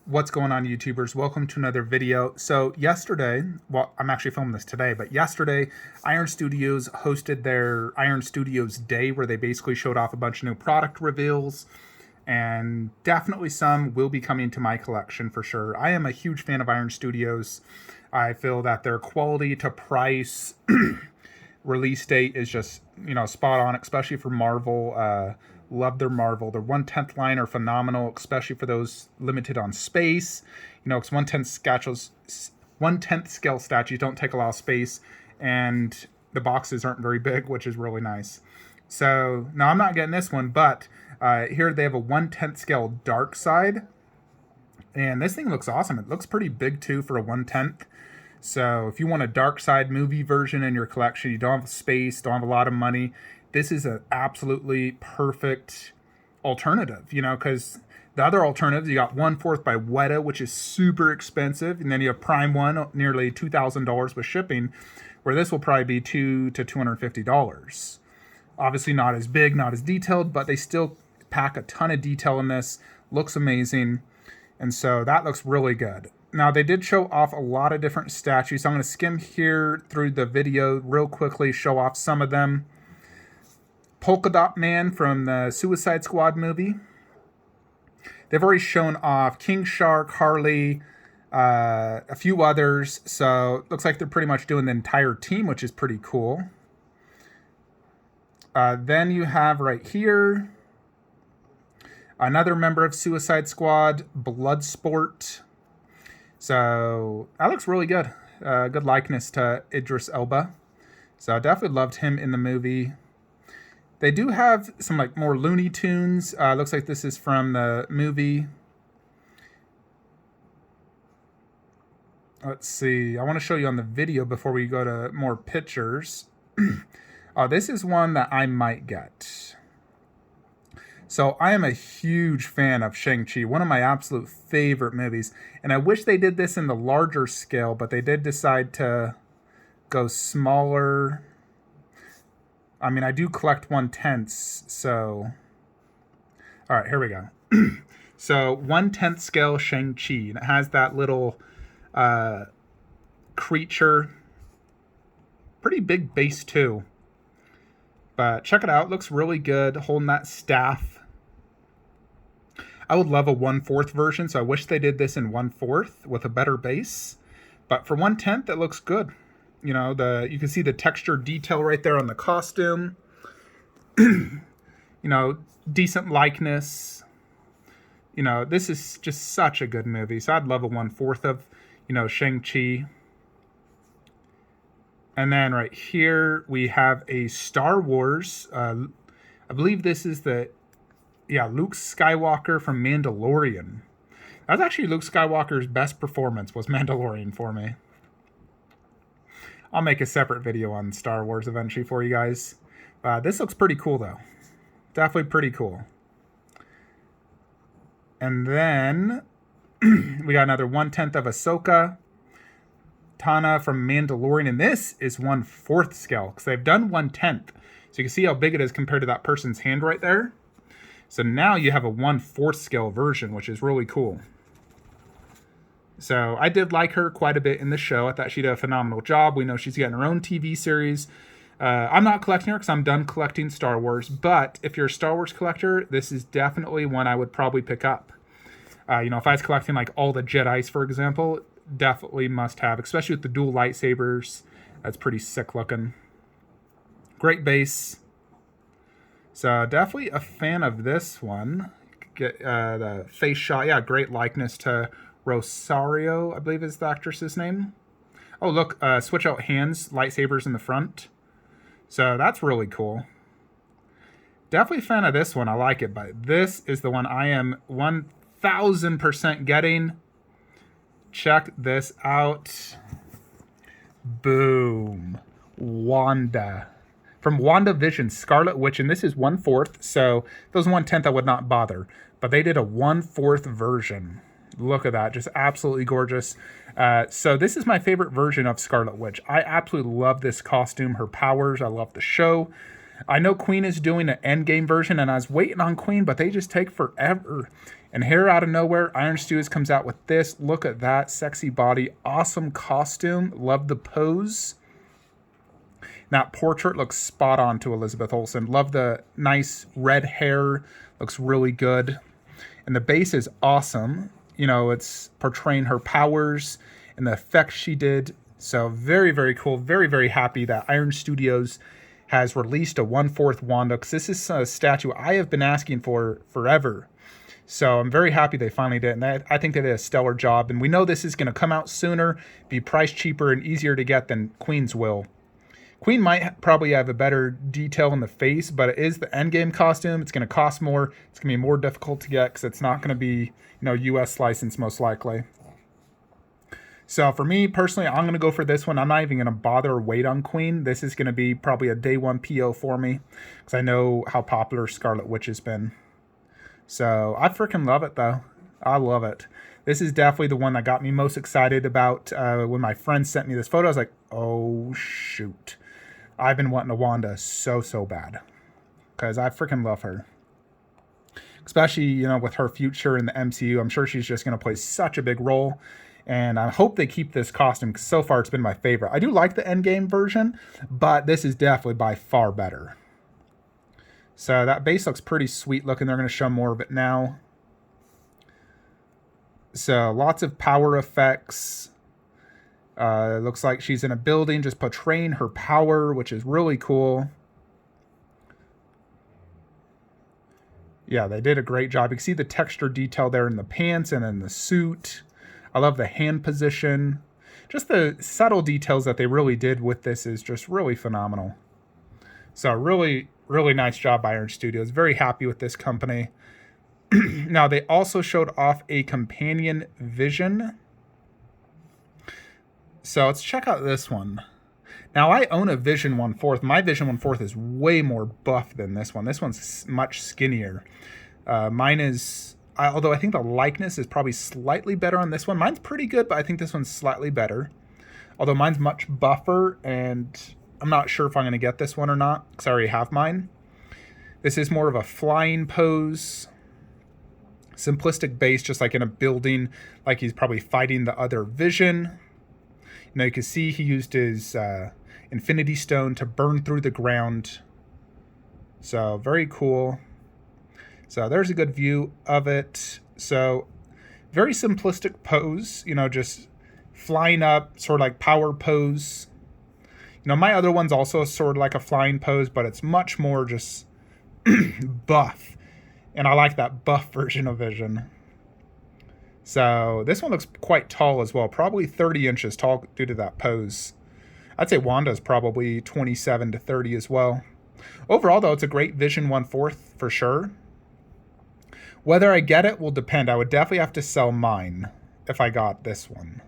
What's going on, YouTubers? Welcome to another video. So yesterday, well, I'm actually filming this today, but yesterday, Iron Studios hosted their Iron Studios Day, where they basically showed off a bunch of new product reveals, and definitely some will be coming to my collection for sure. I am a huge fan of Iron Studios. I feel that their quality to price release date is just, spot on, especially for Marvel. Love their Marvel. Their 1/10 line are phenomenal, especially for those limited on space. Because 1/10 scale statues don't take a lot of space, and the boxes aren't very big, which is really nice. So now I'm not getting this one, but here they have a 1/10 scale dark side, and this thing looks awesome. It looks pretty big too for a 1/10. So if you want a dark side movie version in your collection, you don't have space, don't have a lot of money, this is an absolutely perfect alternative, because the other alternatives, you got 1/4 by Weta, which is super expensive, and then you have Prime One, nearly $2,000 with shipping, where this will probably be $200 to $250. Obviously not as big, not as detailed, but they still pack a ton of detail in this. Looks amazing, and so that looks really good. Now, they did show off a lot of different statues, so I'm going to skim here through the video real quickly, show off some of them. Polka Dot Man from the Suicide Squad movie. They've already shown off King Shark, Harley, a few others. So it looks like they're pretty much doing the entire team, which is pretty cool. Then you have right here another member of Suicide Squad, Bloodsport. So that looks really good. Good likeness to Idris Elba. So I definitely loved him in the movie. They do have some more Looney Tunes. Looks like this is from the movie. Let's see. I want to show you on the video before we go to more pictures. This is one that I might get. So I am a huge fan of Shang-Chi, one of my absolute favorite movies. And I wish they did this in the larger scale, but they did decide to go smaller. I mean, I do collect 1/10, so... All right, here we go. So 1/10 scale Shang-Chi, and it has that little creature. Pretty big base too. But check it out, looks really good, holding that staff. I would love a 1/4 version, so I wish they did this in 1/4 with a better base. But for 1/10, it looks good. You can see the texture detail right there on the costume. Decent likeness. This is just such a good movie. So I'd love a 1/4 of, Shang-Chi. And then right here we have a Star Wars. I believe this is Luke Skywalker from Mandalorian. That's actually Luke Skywalker's best performance, was Mandalorian for me. I'll make a separate video on Star Wars eventually for you guys. This looks pretty cool, though. Definitely pretty cool. And then we got another 1/10 of Ahsoka Tana from Mandalorian. And this is 1/4 scale, because they've done 1/10. So you can see how big it is compared to that person's hand right there. So now you have a 1/4 scale version, which is really cool. So I did like her quite a bit in the show. I thought she did a phenomenal job. We know she's getting her own TV series. I'm not collecting her because I'm done collecting Star Wars. But if you're a Star Wars collector, this is definitely one I would probably pick up. If I was collecting all the Jedis, for example, definitely must have, especially with the dual lightsabers. That's pretty sick looking. Great base. So definitely a fan of this one. Get the face shot. Yeah, great likeness to Rosario, I believe is the actress's name. Oh, look, switch out hands, lightsabers in the front. So that's really cool. Definitely a fan of this one. I like it, but this is the one I am 1000% getting. Check this out. Boom. Wanda. From WandaVision, Scarlet Witch, and this is 1/4, so if it was 1/10, I would not bother. But they did a 1/4 version. Look at that, just absolutely gorgeous. So this is my favorite version of Scarlet Witch. I absolutely love this costume, her powers. I love the show. I know Queen is doing an Endgame version, and I was waiting on Queen, but they just take forever. And here out of nowhere, Iron Studios comes out with this. Look at that sexy body. Awesome costume. Love the pose. That portrait looks spot on to Elizabeth Olsen. Love the nice red hair. Looks really good. And the base is awesome. You know, it's portraying her powers and the effects she did. So very, very cool. Very, very happy that Iron Studios has released a 1/4 Wanda, because this is a statue I have been asking for forever. So I'm very happy they finally did. And I think they did a stellar job. And we know this is going to come out sooner, be priced cheaper and easier to get than Queen's will. Queen might probably have a better detail in the face, but it is the endgame costume. It's going to cost more. It's going to be more difficult to get because it's not going to be, US license most likely. So for me personally, I'm going to go for this one. I'm not even going to bother or wait on Queen. This is going to be probably a day one PO for me because I know how popular Scarlet Witch has been. So I freaking love it, though. I love it. This is definitely the one that got me most excited about when my friend sent me this photo. I was like, oh, shoot. I've been wanting a Wanda so bad because I freaking love her. Especially, with her future in the MCU. I'm sure she's just going to play such a big role. And I hope they keep this costume because so far it's been my favorite. I do like the Endgame version, but this is definitely by far better. So that base looks pretty sweet looking. They're going to show more of it now. So lots of power effects. Looks like she's in a building just portraying her power, which is really cool. Yeah, they did a great job. You can see the texture detail there in the pants and in the suit. I love the hand position. Just the subtle details that they really did with this is just really phenomenal. So really, really nice job by Iron Studios. Very happy with this company. Now, they also showed off a companion Vision. So let's check out this one. Now, I own a Vision 1/4. My Vision 1/4 is way more buff than this one. This one's much skinnier. Mine is, although I think the likeness is probably slightly better on this one. Mine's pretty good, but I think this one's slightly better. Although mine's much buffer, and I'm not sure if I'm going to get this one or not, because I already have mine. This is more of a flying pose. Simplistic base, just like in a building, like he's probably fighting the other Vision. You can see he used his Infinity Stone to burn through the ground. So, very cool. So, there's a good view of it. So, very simplistic pose, just flying up, sort of like power pose. My other one's also sort of like a flying pose, but it's much more just buff. And I like that buff version of Vision. So this one looks quite tall as well, probably 30 inches tall due to that pose. I'd say Wanda's probably 27 to 30 as well. Overall, though, it's a great Vision 1/4 for sure. Whether I get it will depend. I would definitely have to sell mine if I got this one.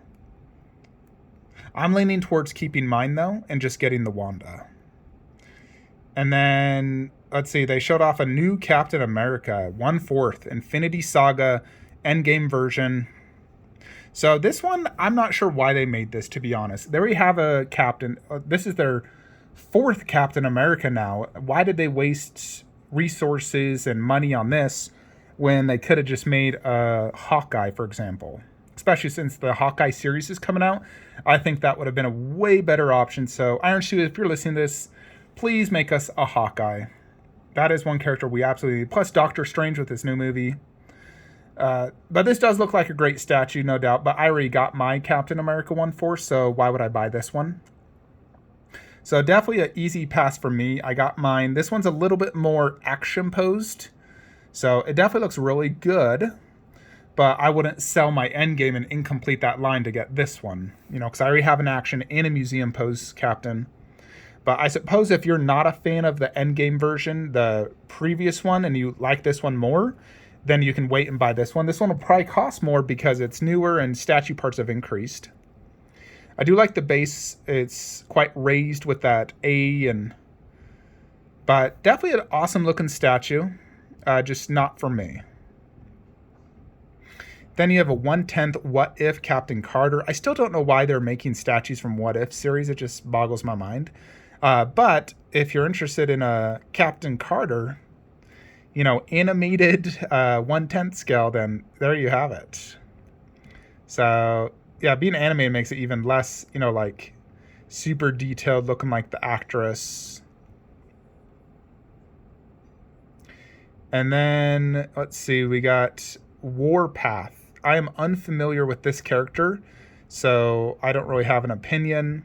I'm leaning towards keeping mine, though, and just getting the Wanda. And then, let's see, they showed off a new Captain America, 1/4, Infinity Saga, Endgame version. So this one, I'm not sure why they made this, to be honest. They already have a Captain. This is their 4th Captain America now. Why did they waste resources and money on this when they could have just made a Hawkeye, for example? Especially since the Hawkeye series is coming out. I think that would have been a way better option. So Iron Studios, if you're listening to this, please make us a Hawkeye. That is one character we absolutely need. Plus Doctor Strange with this new movie. But this does look like a great statue, no doubt. But I already got my Captain America 1/4, so why would I buy this one? So definitely an easy pass for me. I got mine. This one's a little bit more action posed. So it definitely looks really good. But I wouldn't sell my Endgame and incomplete that line to get this one. Because I already have an action and a museum pose Captain. But I suppose if you're not a fan of the Endgame version, the previous one, and you like this one more, then you can wait and buy this one. This one will probably cost more because it's newer and statue parts have increased. I do like the base. It's quite raised with that but definitely an awesome looking statue. Just not for me. Then you have a 1/10 What If Captain Carter. I still don't know why they're making statues from What If series. It just boggles my mind. But if you're interested in a Captain Carter, you know, animated 1/10 scale, then there you have it. So yeah, being animated makes it even less, you know, like super detailed, looking like the actress. And then let's see, we got Warpath. I am unfamiliar with this character, so I don't really have an opinion.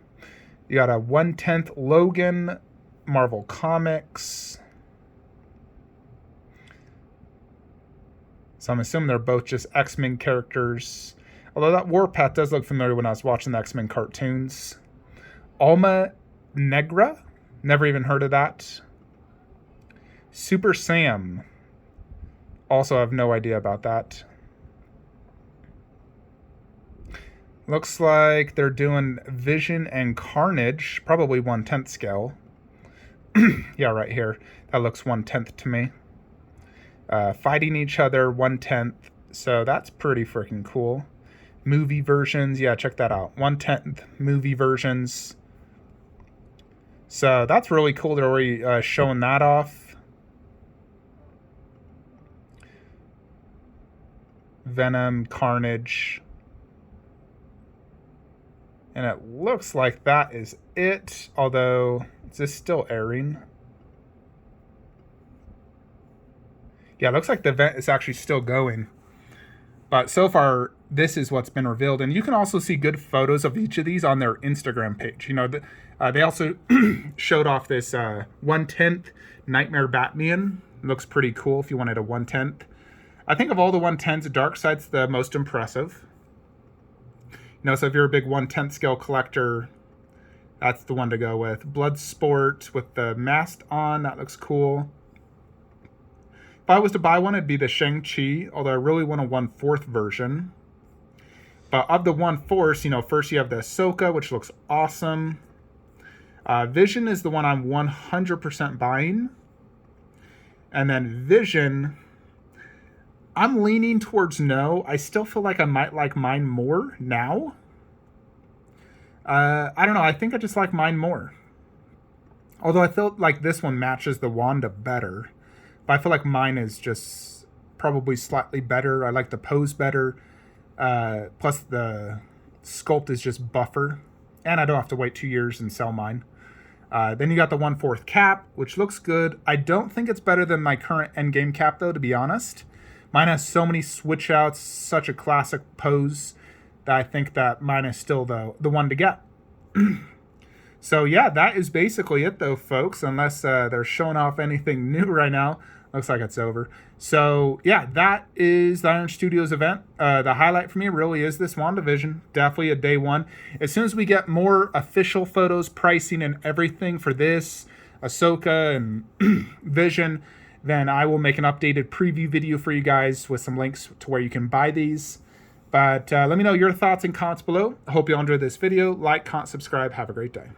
You got a 1/10 Logan, Marvel Comics. So I'm assuming they're both just X-Men characters. Although that Warpath does look familiar when I was watching the X-Men cartoons. Alma Negra? Never even heard of that. Super Sam. Also have no idea about that. Looks like they're doing Vision and Carnage. Probably 1/10 scale. Yeah, right here. That looks 1/10 to me. Fighting each other 1/10. So that's pretty freaking cool. Movie versions. Yeah, check that out. 1/10 movie versions. So that's really cool. They're already showing that off. Venom, Carnage. And it looks like that is it. Although, is this still airing? Yeah, it looks like the event is actually still going. But so far, this is what's been revealed. And you can also see good photos of each of these on their Instagram page. You know, they also showed off this 1/10 Nightmare Batman. It looks pretty cool if you wanted a 1/10. I think of all the 1/10s, Darkseid's the most impressive. You know, so if you're a big 1/10 scale collector, that's the one to go with. Bloodsport with the mask on, that looks cool. If I was to buy one, it'd be the Shang-Chi, although I really want a 1/4 version. But of the 1/4, you know, first you have the Ahsoka, which looks awesome. Vision is the one I'm 100% buying. And then Vision, I'm leaning towards no. I still feel like I might like mine more now. I don't know. I think I just like mine more. Although I feel like this one matches the Wanda better. But I feel like mine is just probably slightly better. I like the pose better. Plus the sculpt is just buffer. And I don't have to wait 2 years and sell mine. Then you got the 1/4 cap, which looks good. I don't think it's better than my current endgame cap, though, to be honest. Mine has so many switch outs, such a classic pose, that I think that mine is still the one to get. So yeah, that is basically it though, folks, unless they're showing off anything new right now. Looks like it's over. So yeah, that is the Iron Studios event. The highlight for me really is this WandaVision. Definitely a day one. As soon as we get more official photos, pricing, and everything for this, Ahsoka and Vision, then I will make an updated preview video for you guys with some links to where you can buy these. But let me know your thoughts and comments below. I hope you all enjoyed this video. Like, comment, subscribe. Have a great day.